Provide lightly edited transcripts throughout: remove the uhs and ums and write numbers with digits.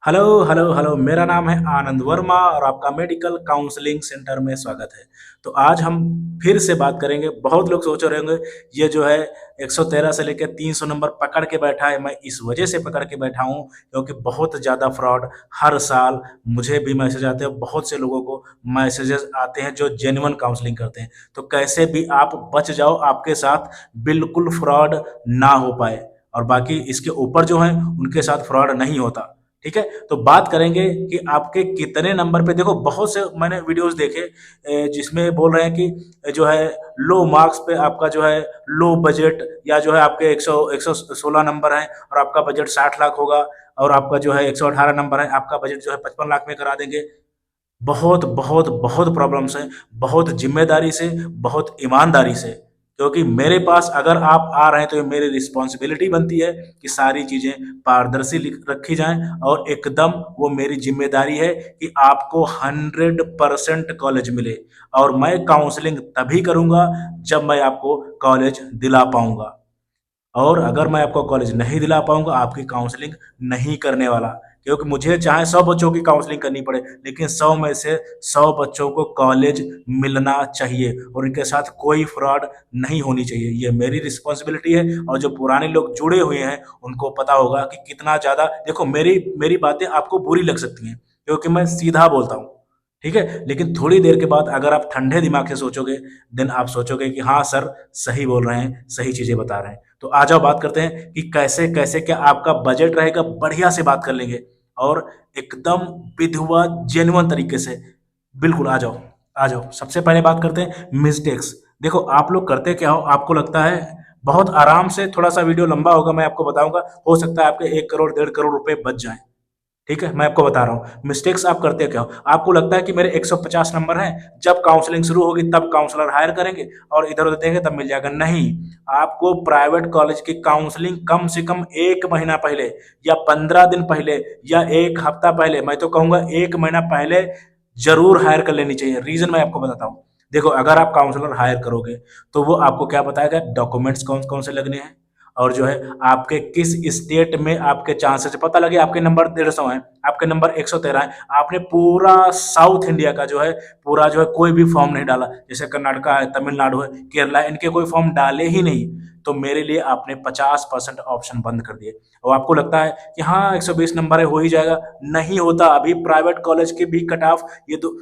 Hello hello hello, मेरा नाम है आनंद वर्मा और आपका मेडिकल काउंसलिंग सेंटर में स्वागत है। तो आज हम फिर से बात करेंगे। बहुत लोग सोच रहे होंगे ये जो है 113 से लेकर 300 नंबर पकड़ के बैठा है। मैं इस वजह से पकड़ के बैठा हूँ क्योंकि बहुत ज़्यादा फ्रॉड हर साल मुझे भी मैसेज आते हैं, बहुत से लोगों को मैसेजेस आते हैं जो जेन्युइन काउंसलिंग करते हैं। तो कैसे भी आप बच जाओ, आपके साथ बिल्कुल फ्रॉड ना हो पाए और बाकी इसके ऊपर जो है उनके साथ फ्रॉड नहीं होता। ठीक है, तो बात करेंगे कि आपके कितने नंबर पे। देखो, बहुत से मैंने वीडियोस देखे जिसमें बोल रहे हैं कि जो है लो मार्क्स पे आपका जो है लो बजट, या जो है आपके 116 नंबर है और आपका बजट 60 लाख होगा, और आपका जो है 118 नंबर है, आपका बजट जो है 55 लाख में करा देंगे। बहुत बहुत बहुत प्रॉब्लम्स हैं। बहुत जिम्मेदारी से, बहुत ईमानदारी से, क्योंकि मेरे पास अगर आप आ रहे हैं तो ये मेरी रिस्पॉन्सिबिलिटी बनती है कि सारी चीज़ें पारदर्शी रखी जाएं, और एकदम वो मेरी जिम्मेदारी है कि आपको 100% कॉलेज मिले। और मैं काउंसलिंग तभी करूंगा जब मैं आपको कॉलेज दिला पाऊंगा। और अगर मैं आपको कॉलेज नहीं दिला पाऊंगा, आपकी काउंसलिंग नहीं करने वाला। क्योंकि मुझे चाहे 100 बच्चों की काउंसलिंग करनी पड़े, लेकिन 100 में से 100 बच्चों को कॉलेज मिलना चाहिए और इनके साथ कोई फ्रॉड नहीं होनी चाहिए। ये मेरी रिस्पॉन्सिबिलिटी है। और जो पुराने लोग जुड़े हुए हैं उनको पता होगा कि कितना ज़्यादा। देखो, मेरी मेरी बातें आपको बुरी लग सकती हैं क्योंकि मैं सीधा बोलता हूँ, ठीक है, लेकिन थोड़ी देर के बाद अगर आप ठंडे दिमाग से सोचोगे, देन आप सोचोगे कि हाँ सर, सही बोल रहे हैं, सही चीजें बता रहे हैं। तो आ जाओ बात करते हैं कि कैसे कैसे क्या आपका बजट रहेगा। बढ़िया से बात कर लेंगे और एकदम विधिवत जेन्युइन तरीके से। बिल्कुल, आ जाओ आ जाओ। सबसे पहले बात करते हैं मिस्टेक्स। देखो, आप लोग करते क्या हो, आपको लगता है बहुत आराम से, थोड़ा सा वीडियो लंबा होगा, मैं आपको बताऊंगा, हो सकता है आपके 1 करोड़ 1.5 करोड़ रुपए बच जाए। ठीक है, मैं आपको बता रहा हूँ मिस्टेक्स आप करते क्या हो। आपको लगता है कि मेरे 150 नंबर हैं, जब काउंसलिंग शुरू होगी तब काउंसलर हायर करेंगे और इधर उधर देंगे तब मिल जाएगा। नहीं, आपको प्राइवेट कॉलेज की काउंसलिंग कम से कम 1 महीना पहले, या 15 दिन पहले, या 1 हफ्ता पहले, मैं तो कहूंगा 1 महीना पहले जरूर हायर कर लेनी चाहिए। रीजन मैं आपको बताता हूँ। देखो, अगर आप काउंसलर हायर करोगे तो वो आपको क्या बताएगा, डॉक्यूमेंट्स कौन कौन से लगने हैं, और जो है आपके किस स्टेट में आपके चांसेस पता लगे। आपके नंबर 150 है, आपके नंबर 113 है, आपने पूरा साउथ इंडिया का जो है, पूरा जो है कोई भी फॉर्म नहीं डाला, जैसे कर्नाटका है, तमिलनाडु है, केरला है, इनके कोई फॉर्म डाले ही नहीं, तो मेरे लिए आपने 50% ऑप्शन बंद कर दिए। और आपको लगता है कि हाँ 120 नंबर है, हो ही जाएगा। नहीं होता। अभी प्राइवेट कॉलेज के भी कट ऑफ ये तो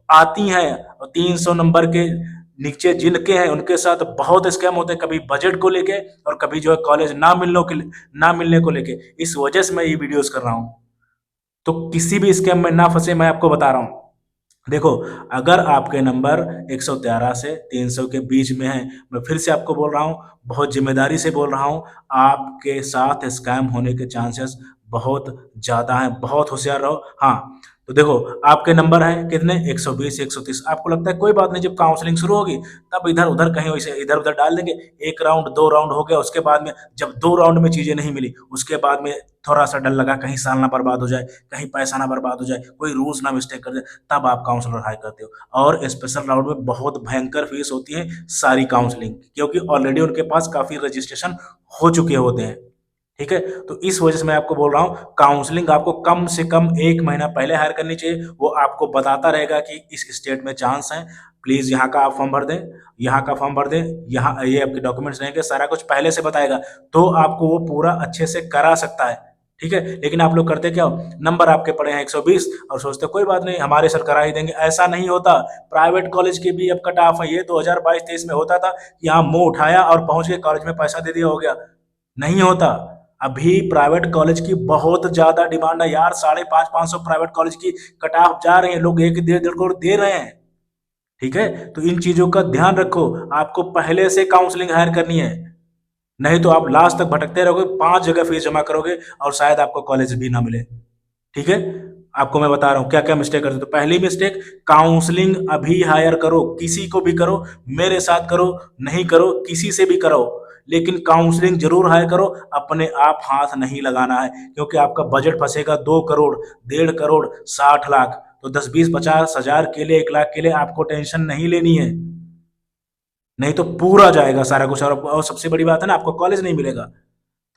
आती हैं, और 300 नंबर के नीचे जिनके हैं उनके साथ बहुत स्कैम होते हैं, कभी बजट को लेके और कभी जो है कॉलेज ना मिलने को लेके। इस वजह से मैं ये वीडियोस कर रहा हूँ। तो किसी भी स्कैम में ना फंसे, मैं आपको बता रहा हूँ। देखो, अगर आपके नंबर 113 से 300 के बीच में है, मैं फिर से आपको बोल रहा हूँ, बहुत जिम्मेदारी से बोल रहा हूँ, आपके साथ स्कैम होने के चांसेस बहुत ज़्यादा हैं। बहुत होशियार रहो। हाँ, तो देखो, आपके नंबर हैं कितने, 120 130। आपको लगता है कोई बात नहीं, जब काउंसलिंग शुरू होगी तब इधर उधर कहीं वैसे इधर उधर डाल देंगे। 1 राउंड 2 राउंड हो गया, उसके बाद में जब 2 राउंड में चीज़ें नहीं मिली, उसके बाद में थोड़ा सा डर लगा कहीं साल ना बर्बाद हो जाए, कहीं पैसा ना बर्बाद हो जाए, कोई रूल्स ना मिस्टेक कर दे, तब आप काउंसलर हायर करते हो। और स्पेशल राउंड में बहुत भयंकर फीस होती है सारी काउंसलिंग, क्योंकि ऑलरेडी उनके पास काफी रजिस्ट्रेशन हो चुके होते हैं। ठीक है, तो इस वजह से मैं आपको बोल रहा हूँ, काउंसलिंग आपको कम से कम 1 महीना पहले हायर करनी चाहिए। वो आपको बताता रहेगा कि इस स्टेट में चांस है, प्लीज यहाँ का आप फॉर्म भर दें, यहाँ का फॉर्म भर दें, यहाँ ये आपके डॉक्यूमेंट्स रहेंगे, सारा कुछ पहले से बताएगा। तो आपको वो पूरा अच्छे से करा सकता है। ठीक है, लेकिन आप लोग करते क्या हो, नंबर आपके पड़े हैं 120 और सोचते कोई बात नहीं, हमारे सर करा ही देंगे। ऐसा नहीं होता। प्राइवेट कॉलेज के भी अब कट ऑफ है। ये 2022-23 में होता था कि हाँ, मुंह उठाया और पहुंच के कॉलेज में पैसा दे दिया, हो गया। नहीं होता। अभी प्राइवेट कॉलेज की बहुत ज्यादा डिमांड है यार। 550-500 प्राइवेट कॉलेज की कट ऑफ जा रहे हैं, लोग 1 1.5 1.5 करोड़ दे रहे हैं। ठीक है, तो इन चीजों का ध्यान रखो। आपको पहले से काउंसलिंग हायर करनी है, नहीं तो आप लास्ट तक भटकते रहोगे, 5 जगह फीस जमा करोगे और शायद आपको कॉलेज भी ना मिले। ठीक है, आपको मैं बता रहा हूँ क्या क्या मिस्टेक करते हो। तो पहली मिस्टेक, काउंसलिंग अभी हायर करो, किसी को भी करो, मेरे साथ करो, नहीं करो, किसी से भी करो, लेकिन काउंसलिंग जरूर हायर करो। अपने आप हाथ नहीं लगाना है, क्योंकि आपका बजट फंसेगा 2 करोड़, 1.5 करोड़, 60 लाख। तो 10 20 50 हजार के लिए, 1 लाख के लिए आपको टेंशन नहीं लेनी है। नहीं तो पूरा जाएगा सारा कुछ, और सबसे बड़ी बात है ना, आपको कॉलेज नहीं मिलेगा।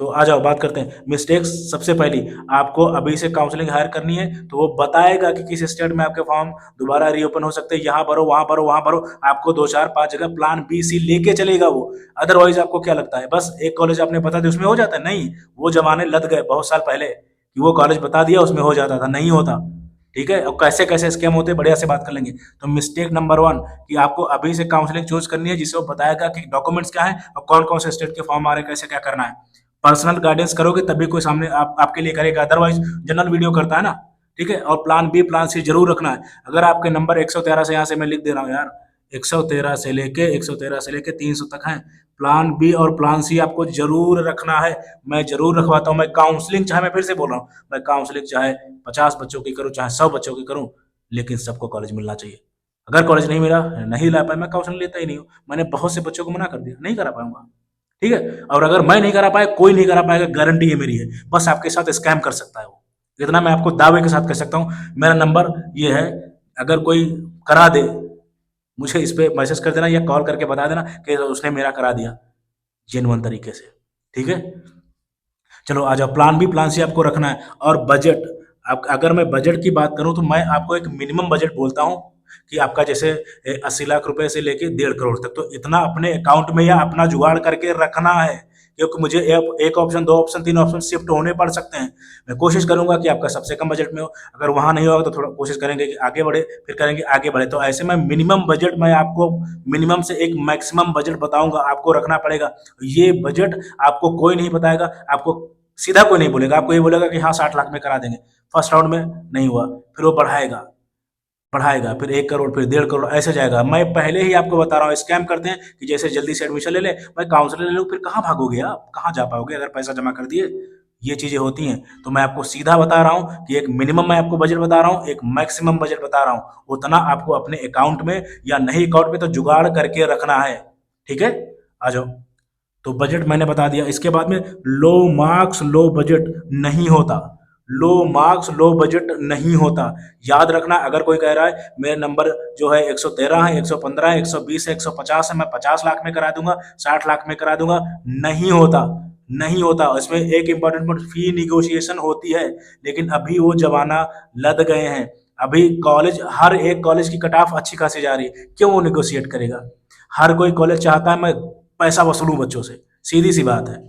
तो आ जाओ बात करते हैं मिस्टेक्स। सबसे पहली, आपको अभी से काउंसलिंग हायर करनी है तो वो बताएगा कि किस स्टेट में आपके फॉर्म दोबारा रीओपन हो सकते हैं, यहाँ भरो वहां भरो वहां भरो, आपको 2 4 5 जगह प्लान बी सी लेके चलेगा वो। अदरवाइज आपको क्या लगता है बस एक कॉलेज आपने बता दिया उसमें हो जाता है? नहीं, वो जमाने लद गए बहुत साल पहले कि वो कॉलेज बता दिया उसमें हो जाता था, नहीं होता। ठीक है, और कैसे कैसे स्कैम होते हैं बढ़िया से बात कर लेंगे। तो मिस्टेक नंबर 1 कि आपको अभी से काउंसलिंग चूज करनी है जिससे वो बताएगा कि डॉक्यूमेंट्स क्या है और कौन कौन से स्टेट के फॉर्म आ रहे हैं, कैसे क्या करना है। पर्सनल गाइडेंस करोगे तभी कोई सामने आपके लिए करेगा, अदरवाइज जनरल वीडियो करता है ना। ठीक है, और प्लान बी प्लान सी जरूर रखना है। अगर आपके नंबर 113 से यहाँ से मैं लिख दे रहा हूँ यार, 113 से लेके 300 तक है, प्लान बी और प्लान सी आपको जरूर रखना है। मैं जरूर रखवाता हूँ। मैं काउंसलिंग चाहे, मैं फिर से बोल रहा हूँ, मैं काउंसलिंग चाहे 50 बच्चों की करूँ चाहे 100 बच्चों की करूँ, लेकिन सबको कॉलेज मिलना चाहिए। अगर कॉलेज नहीं मिला, नहीं ला पाया, मैं काउंसलिंग लेता ही नहीं हूँ। मैंने बहुत से बच्चों को मना कर दिया, नहीं करा पाऊंगा। ठीक है, और अगर मैं नहीं करा पाया, कोई नहीं करा पाएगा, गारंटी है मेरी है। बस आपके साथ स्कैम कर सकता है वो, इतना मैं आपको दावे के साथ कह सकता हूँ। मेरा नंबर ये है, अगर कोई करा दे मुझे इस पे मैसेज कर देना या कॉल करके बता देना कि उसने मेरा करा दिया जेन्युइन तरीके से। ठीक है, चलो आ जाओ। प्लान बी प्लान सी आपको रखना है। और बजट, आप अगर मैं बजट की बात करूं तो मैं आपको एक मिनिमम बजट बोलता हूं कि आपका जैसे 80 लाख रुपए से लेके 1.5 करोड़ तक, तो इतना अपने अकाउंट में या अपना जुगाड़ करके रखना है, क्योंकि मुझे एक ऑप्शन 2 ऑप्शन 3 ऑप्शन शिफ्ट होने पड़ सकते हैं। मैं कोशिश करूंगा कि आपका सबसे कम बजट में हो, अगर वहां नहीं होगा तो थोड़ा कोशिश करेंगे कि आगे बढ़े, फिर करेंगे आगे बढ़े। तो ऐसे में मिनिमम बजट मैं आपको मिनिमम से एक मैक्सिमम बजट बताऊंगा, आपको रखना पड़ेगा। ये बजट आपको कोई नहीं बताएगा, आपको सीधा कोई नहीं बोलेगा, आपको ये बोलेगा कि हाँ 60 लाख में करा देंगे, फर्स्ट राउंड में नहीं हुआ, फिर वो बढ़ाएगा बढ़ाएगा, फिर 1 करोड़, फिर 1.5 करोड़, ऐसे जाएगा। मैं पहले ही आपको बता रहा हूँ, स्कैम करते हैं कि जैसे जल्दी से एडमिशन ले ले, मैं काउंसलर ले लूँ, फिर कहाँ भागोगे आप, कहाँ जा पाओगे अगर पैसा जमा कर दिए। ये चीजें होती हैं। तो मैं आपको सीधा बता रहा हूँ कि एक मिनिमम मैं आपको बजट बता रहा हूँ, एक मैक्सिमम बजट बता रहा हूँ, उतना आपको अपने अकाउंट में या नहीं अकाउंट में तो जुगाड़ करके रखना है। ठीक है, आ जाओ। तो बजट मैंने बता दिया। इसके बाद में लो मार्क्स लो बजट नहीं होता, लो मार्क्स लो बजट नहीं होता। याद रखना, अगर कोई कह रहा है मेरा नंबर जो है 113 है, 115 है, 120 है, 150 है, मैं 50 लाख में करा दूंगा, 60 लाख में करा दूंगा, नहीं होता, नहीं होता। इसमें एक इंपॉर्टेंट पॉइंट, फी निगोशिएशन होती है, लेकिन अभी वो जमाना लद गए हैं। अभी कॉलेज, हर एक कॉलेज की कट ऑफ अच्छी खासी जा रही है, क्यों वो निगोशिएट करेगा? हर कोई कॉलेज चाहता है मैं पैसा वसूलूं बच्चों से, सीधी सी बात है।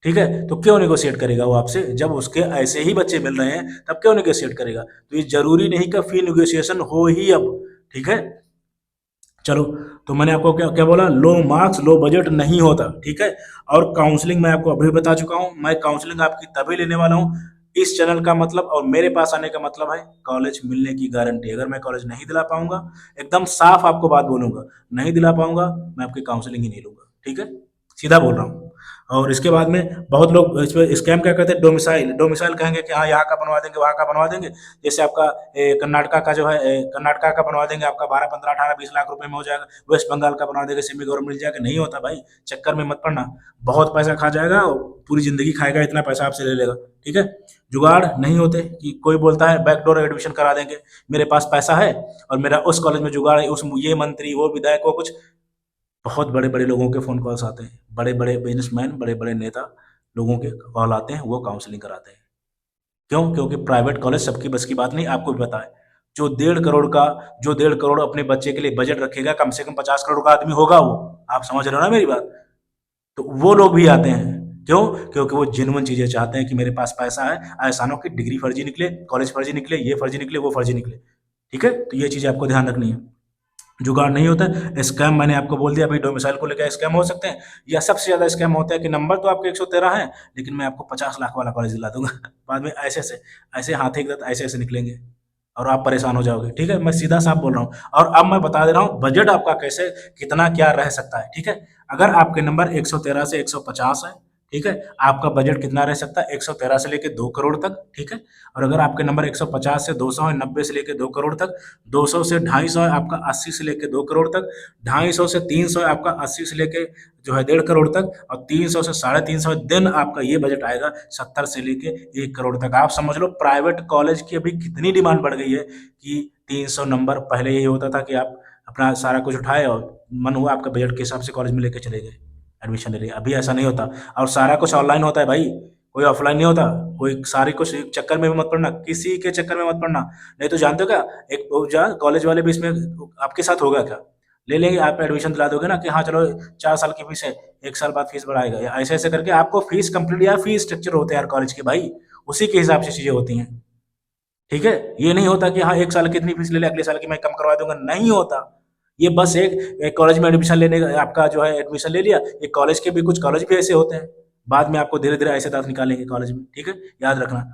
ठीक है, तो क्यों निगोशिएट करेगा वो आपसे? जब उसके ऐसे ही बच्चे मिल रहे हैं तब क्यों निगोशिएट करेगा? तो ये जरूरी नहीं कि फी निगोशिएशन हो ही अब। ठीक है, चलो। तो मैंने आपको क्या क्या बोला, लो मार्क्स लो बजट नहीं होता। ठीक है, और काउंसलिंग मैं आपको अभी बता चुका हूँ, मैं काउंसलिंग आपकी तभी लेने वाला हूँ। इस चैनल का मतलब और मेरे पास आने का मतलब है कॉलेज मिलने की गारंटी। अगर मैं कॉलेज नहीं दिला पाऊंगा, एकदम साफ आपको बात बोलूंगा, नहीं दिला पाऊंगा, मैं आपकी काउंसलिंग ही नहीं लूंगा। ठीक है, सीधा बोल रहा हूँ। और इसके बाद में बहुत लोग इस पे स्कैम क्या करते हैं, डोमिसाइल डोमिसाइल कहेंगे कि हाँ यहाँ का बनवा देंगे, वहाँ का बनवा देंगे। जैसे आपका कर्नाटका का जो है, कर्नाटका का बनवा देंगे, आपका 12 15 18 20 लाख रुपए में हो जाएगा। वेस्ट बंगाल का बनवा देंगे, सेमी गवर्नमेंट मिल जाएगा, नहीं होता भाई, चक्कर में मत पड़ना। बहुत पैसा खा जाएगा और पूरी जिंदगी खाएगा, इतना पैसा आपसे ले लेगा। ठीक है, जुगाड़ नहीं होते कि कोई बोलता है बैकडोर एडमिशन करा देंगे, मेरे पास पैसा है और मेरा उस कॉलेज में जुगाड़ है, उस ये मंत्री वो विधायक वो कुछ। बहुत बड़े बड़े लोगों के फोन कॉल्स आते हैं, बड़े बड़े बिजनेसमैन, बड़े बड़े नेता लोगों के कॉल आते हैं, वो काउंसलिंग कराते हैं। क्यों? क्योंकि प्राइवेट कॉलेज सबकी बस की बात नहीं, आपको भी पता है। जो 1.5 करोड़ का, जो 1.5 करोड़ अपने बच्चे के लिए बजट रखेगा, कम से कम 50 करोड़ का आदमी होगा वो। आप समझ रहे हो ना मेरी बात? तो वो लोग भी आते हैं। क्यों? क्योंकि वो जेन्युइन चीजें चाहते हैं कि मेरे पास पैसा है, ऐसा ना हो कि डिग्री फर्जी निकले, कॉलेज फर्जी निकले, ये फर्जी निकले, वो फर्जी निकले। ठीक है, तो ये चीजें आपको ध्यान रखनी है। जुगाड़ नहीं होता है। स्कैम मैंने आपको बोल दिया, भाई डोमिसाइल को लेकर स्कैम हो सकते हैं, या सबसे ज्यादा स्कैम होता है कि नंबर तो आपके 113 है, लेकिन मैं आपको 50 लाख वाला कॉलेज दिला दूंगा बाद में ऐसे से, ऐसे हाथी के ऐसे ऐसे निकलेंगे और आप परेशान हो जाओगे। ठीक है, मैं सीधा साफ बोल रहा हूँ। और अब मैं बता दे रहा हूँ बजट आपका कैसे, कितना क्या रह सकता है। ठीक है, अगर आपके नंबर 113 से 150 है, ठीक है, आपका बजट कितना रह सकता है? 113 से लेके 2 करोड़ तक। ठीक है, और अगर आपके नंबर 150 से 200 है, 90 से लेके 2 करोड़ तक, 200 से 250 है आपका, 80 से लेके 2 करोड़ तक, 250 से 300 है आपका, 80 से लेके जो है 1.5 करोड़ तक, और 300 से 350 दिन आपका ये बजट आएगा 70 से लेके 1 करोड़ तक। आप समझ लो प्राइवेट कॉलेज की अभी कितनी डिमांड बढ़ गई है कि 300 नंबर। पहले यही होता था कि आप अपना सारा कुछ उठाए और मन हुआ आपका बजट के हिसाब से कॉलेज में लेके चले गए। एडमिशन ले रही है। अभी ऐसा नहीं होता, और सारा कुछ ऑनलाइन होता है भाई, कोई ऑफलाइन नहीं होता। कोई सारी कुछ चक्कर में भी मत पड़ना, किसी के चक्कर में मत पड़ना। नहीं तो जानते हो क्या, एक वो जा कॉलेज वाले भी इसमें आपके साथ होगा क्या, ले लेंगे आप एडमिशन दिला दोगे ना कि हाँ चलो 4 साल की फीस है, 1 साल बाद फीस बढ़ाएगा, या ऐसे ऐसे करके आपको फीस कंप्लीट, या फीस स्ट्रक्चर होते हैं यार कॉलेज के भाई, उसी के हिसाब से चीजें होती हैं। ठीक है, ये नहीं होता कि हाँ 1 साल की इतनी फीस ले ले, अगले साल की मैं कम करवा दूंगा, नहीं होता। ये बस एक कॉलेज में एडमिशन लेने का, आपका जो है एडमिशन ले लिया, ये कॉलेज के भी कुछ कॉलेज भी ऐसे होते हैं, बाद में आपको धीरे धीरे ऐसे दांत निकालेंगे कॉलेज में। ठीक है, याद रखना,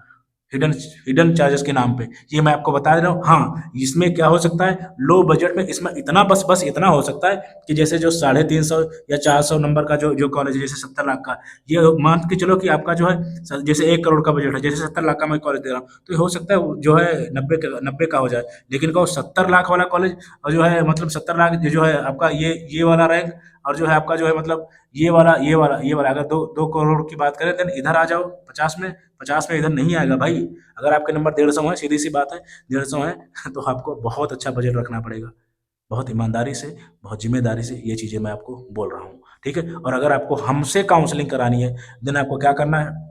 हिडन हिडन चार्जेस के नाम पे ये मैं आपको बता दे रहा हूँ। हाँ, इसमें क्या हो सकता है, लो बजट में इसमें इतना, बस बस इतना हो सकता है कि जैसे जो 350 या 400 नंबर का जो जो कॉलेज है, जैसे 70 लाख का, ये मान के चलो कि आपका जो है जैसे 1 करोड़ का बजट है, जैसे 70 लाख का मैं कॉलेज दे रहा हूँ, तो ये हो सकता है जो है 90 का हो जाए। लेकिन कहो 70 लाख वाला कॉलेज, और जो है मतलब 70 लाख जो है आपका ये वाला रैंक, और जो है आपका जो है मतलब ये वाला अगर 2 करोड़ की बात करें, देन इधर आ जाओ 50 में। 50 में इधर नहीं आएगा भाई। अगर आपके नंबर 150 है, सीधी सी बात है, 150 है तो आपको बहुत अच्छा बजट रखना पड़ेगा। बहुत ईमानदारी से, बहुत जिम्मेदारी से ये चीज़ें मैं आपको बोल रहा हूँ। ठीक है, और अगर आपको हमसे काउंसलिंग करानी है, देन आपको क्या करना है,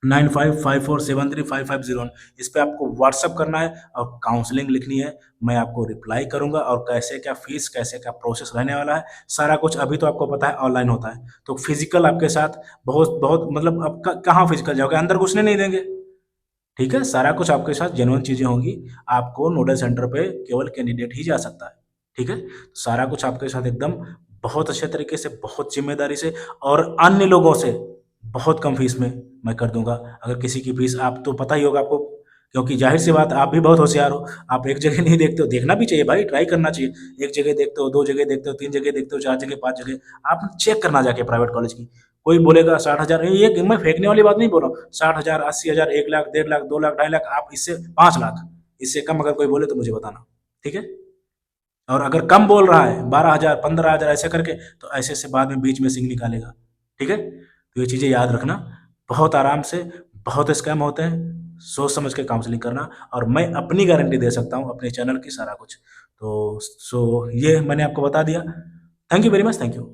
9554735501, इस पे आपको व्हाट्सअप करना है और काउंसलिंग लिखनी है। मैं आपको रिप्लाई करूंगा, और कैसे क्या फीस, कैसे क्या प्रोसेस रहने वाला है, सारा कुछ अभी तो आपको पता है ऑनलाइन होता है, तो फिजिकल आपके साथ बहुत बहुत मतलब अब कहाँ फिजिकल जाओगे, अंदर घुसने नहीं देंगे। ठीक है, सारा कुछ आपके साथ जेन्युइन चीजें होंगी। आपको नोडल सेंटर पे केवल कैंडिडेट ही जा सकता है। ठीक है, सारा कुछ आपके साथ एकदम बहुत अच्छे तरीके से, बहुत जिम्मेदारी से, और अन्य लोगों से बहुत कम फीस में मैं कर दूंगा। अगर किसी की फीस, आप तो पता ही होगा आपको, क्योंकि जाहिर सी बात, आप भी बहुत होशियार हो, आप एक जगह नहीं देखते हो, देखना भी चाहिए भाई, ट्राई करना चाहिए। एक जगह देखते हो, 2 जगह देखते हो, 3 जगह देखते हो, 4 जगह, 5 जगह, आप चेक करना जाके प्राइवेट कॉलेज की। कोई बोलेगा 60,000, ये मैं फेंकने वाली बात नहीं बोल रहा हूँ, 60,000, 80,000, 1 लाख, 1.5 लाख, 2 लाख, 2.5 लाख, आप इससे 5 लाख, इससे कम अगर कोई बोले तो मुझे बताना। ठीक है, और अगर कम बोल रहा है, 12,000, 15,000 ऐसे करके, तो ऐसे से बाद में बीच में सिंह निकालेगा। ठीक है, तो ये चीजें याद रखना, बहुत आराम से, बहुत स्कैम होते हैं, सोच समझ के काउंसलिंग करना, और मैं अपनी गारंटी दे सकता हूँ अपने चैनल की, सारा कुछ। तो ये मैंने आपको बता दिया। Thank you very much, thank you.